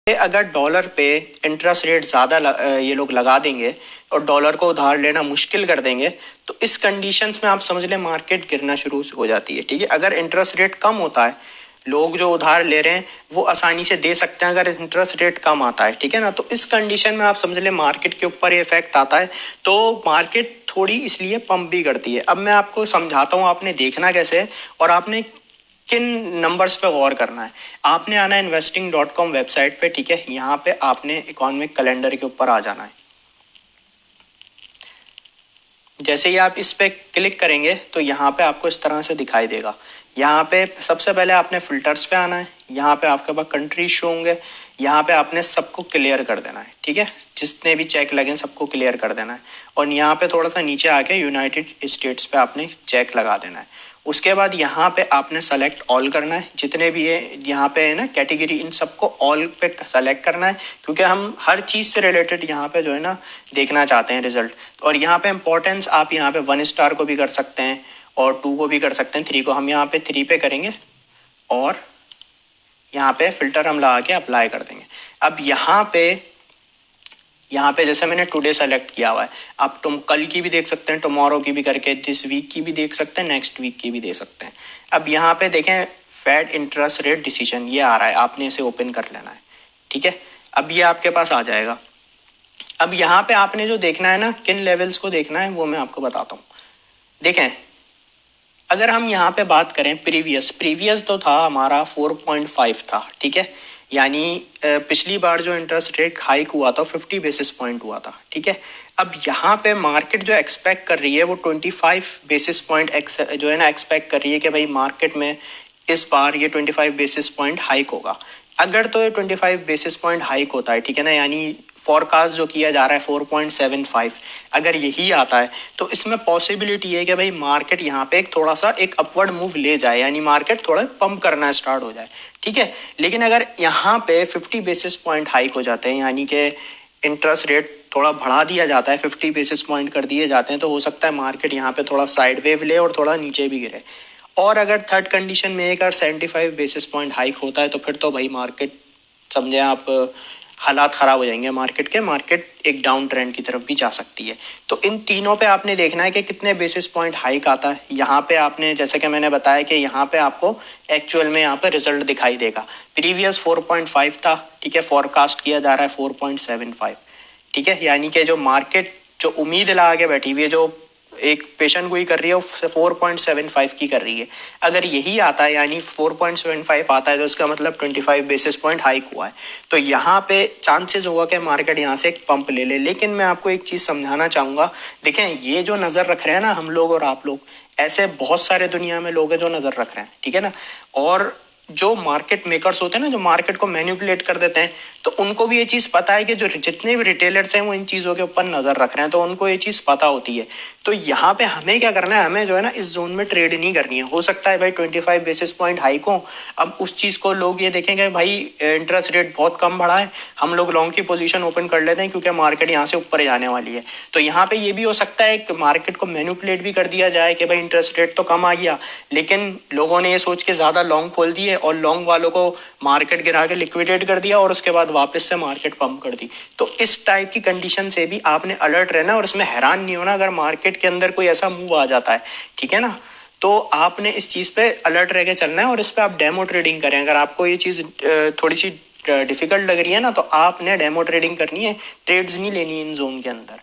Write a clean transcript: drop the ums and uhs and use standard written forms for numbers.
अगर डॉलर पे interest rate ज़्यादा ये लोग लगा देंगे और डॉलर को उधार लेना मुश्किल कर देंगे, तो इस कंडीशंस में आप समझ लें मार्केट गिरना शुरू हो जाती है। ठीक है, अगर इंटरेस्ट रेट कम होता है, लोग जो उधार ले रहे हैं वो आसानी से दे सकते हैं अगर इंटरेस्ट रेट कम आता है। ठीक है ना, तो इस कंडीशन में आप समझ लें मार्केट के ऊपर ये इफेक्ट आता है, तो मार्केट थोड़ी इसलिए पंप भी करती है। अब मैं आपको समझाता हूँ आपने देखना कैसे है और आपने किन नंबर्स पे गौर करना है। आपने आना है investing.com वेबसाइट पे। ठीक है, यहाँ पे आपने इकोनॉमिक कैलेंडर के ऊपर आ जाना है। जैसे ही आप इस पे क्लिक करेंगे तो यहाँ पे आपको इस तरह से दिखाई देगा। यहाँ पे सबसे पहले आपने फिल्टर्स पे आना है। यहाँ पे आपके पास कंट्री शो होंगे, यहाँ पे आपने सबको क्लियर कर देना है। ठीक है, जितने भी चेक लगे सबको क्लियर कर देना है और यहाँ पे थोड़ा सा नीचे आके यूनाइटेड स्टेट्स पे आपने चेक लगा देना है। उसके बाद यहाँ पे आपने सेलेक्ट ऑल करना है, जितने भी है यहाँ पे है ना कैटेगरी, इन सबको ऑल पे सेलेक्ट करना है, क्योंकि हम हर चीज़ से रिलेटेड यहाँ पे जो है ना देखना चाहते हैं रिजल्ट। और यहाँ पे इंपॉर्टेंस आप यहाँ पे 1 स्टार को भी कर सकते हैं और 2 को भी कर सकते हैं, 3 को। हम यहाँ पे 3 पे करेंगे और यहाँ पे फिल्टर हम लगा के अप्लाई कर देंगे। अब यहाँ पे जैसे मैंने टुडे सेलेक्ट किया हुआ है, आप तुम कल की भी देख सकते हैं, टुमारो की भी करके, दिस वीक की भी देख सकते हैं, नेक्स्ट वीक की भी दे सकते हैं। अब यहाँ पे देखें फेड इंटरेस्ट रेट डिसीजन ये आ रहा है, आपने इसे ओपन कर लेना है। ठीक है, अब ये आपके पास आ जाएगा। अब यहाँ पे आपने जो देखना है ना, किन लेवल्स को देखना है वो मैं आपको बताता हूँ। देखें, अगर हम यहाँ पे बात करें प्रीवियस तो था हमारा 4.5 था। ठीक है, यानी पिछली बार जो इंटरेस्ट रेट हाइक हुआ था 50 बेसिस पॉइंट हुआ था। ठीक है, अब यहाँ पे मार्केट जो एक्सपेक्ट कर रही है वो 25 बेसिस पॉइंट जो है ना एक्सपेक्ट कर रही है कि भाई मार्केट में इस बार ये 25 बेसिस पॉइंट हाइक होगा। अगर तो ये 25 बेसिस पॉइंट हाइक होता है, ठीक है ना, यानी फॉरकास्ट जो किया जा रहा है 4.75, अगर यही आता है तो इसमें पॉसिबिलिटी है कि भाई मार्केट यहाँ पे एक थोड़ा सा एक अपवर्ड मूव ले जाए, यानी मार्केट थोड़ा पंप करना स्टार्ट हो जाए। ठीक है, लेकिन अगर यहाँ पे 50 बेसिस पॉइंट हाइक हो जाते हैं, यानी कि इंटरेस्ट रेट थोड़ा बढ़ा दिया जाता है, 50 बेसिस पॉइंट कर दिए जाते हैं, तो हो सकता है मार्केट यहाँ पे थोड़ा साइड वेव ले और थोड़ा नीचे भी गिरे। और अगर थर्ड कंडीशन में एक 75 बेसिस पॉइंट हाइक होता है तो फिर तो भाई मार्केट समझे आप हालात ख़राब हो जाएंगे मार्केट के, मार्केट एक डाउन ट्रेंड की तरफ भी जा सकती है। तो इन तीनों पे आपने देखना है कि कितने बेसिस पॉइंट हाइक आता है। यहाँ पे आपने जैसे कि मैंने बताया कि यहाँ पे आपको एक्चुअल में यहाँ पे रिजल्ट दिखाई देगा। प्रीवियस 4.5 था, ठीक है, फॉरकास्ट किया जा रहा है 4.75। ठीक है, यानी कि जो मार्केट जो उम्मीद लगा के बैठी हुई है, जो एक पेशेंट गोई कर रही है, वो 4.75 की कर रही है। अगर यही आता है यानी 4.75 आता है तो इसका मतलब 25 बेसिस पॉइंट हाइक हुआ है। तो यहाँ पे चांसेस होगा कि मार्केट यहाँ से एक पंप ले ले। लेकिन मैं आपको एक चीज़ समझाना चाहूँगा, देखें ये जो नज़र रख रहे हैं ना हम लोग और आप लोग, ऐसे बहुत सारे दुनिया में लोग हैं जो नज़र रख रहे हैं। ठीक है ना, और जो मार्केट मेकर्स होते हैं ना, जो मार्केट को मैनिपुलेट कर देते हैं, तो उनको भी ये चीज़ पता है कि जो जितने भी रिटेलर्स हैं वो इन चीज़ों के ऊपर नज़र रख रहे हैं, तो उनको ये चीज़ पता होती है। तो यहाँ पे हमें क्या करना है, हमें जो है ना इस जोन में ट्रेड नहीं करनी है। हो सकता है भाई 25 बेसिस पॉइंट हाइक हो, अब उस चीज़ को लोग ये देखेंगे भाई इंटरेस्ट रेट बहुत कम बढ़ा है, हम लोग लॉन्ग की पोजीशन ओपन कर लेते हैं क्योंकि मार्केट यहाँ से ऊपर जाने वाली है। तो यहाँ पे ये भी हो सकता है कि मार्केट को मैनिपुलेट भी कर दिया जाए कि भाई इंटरेस्ट रेट तो कम आ गया, लेकिन लोगों ने ये सोच के ज़्यादा लॉन्ग खोल दिए और लॉन्ग वालों को मार्केट गिरा के लिक्विडेट कर दिया और उसके बाद वापस से मार्केट पंप कर दी। तो इस टाइप की कंडीशन से भी आपने अलर्ट रहना और इसमें हैरान नहीं होना अगर मार्केट के अंदर कोई ऐसा मूव आ जाता है। ठीक है ना, तो आपने इस चीज़ पे अलर्ट रह के चलना है और इस पे आप डेमो ट्रेडिंग करें। अगर आपको ये चीज़ थोड़ी सी डिफिकल्ट लग रही है ना, तो आपने डेमो ट्रेडिंग करनी है, ट्रेड्स नहीं लेनी इन जोन के अंदर।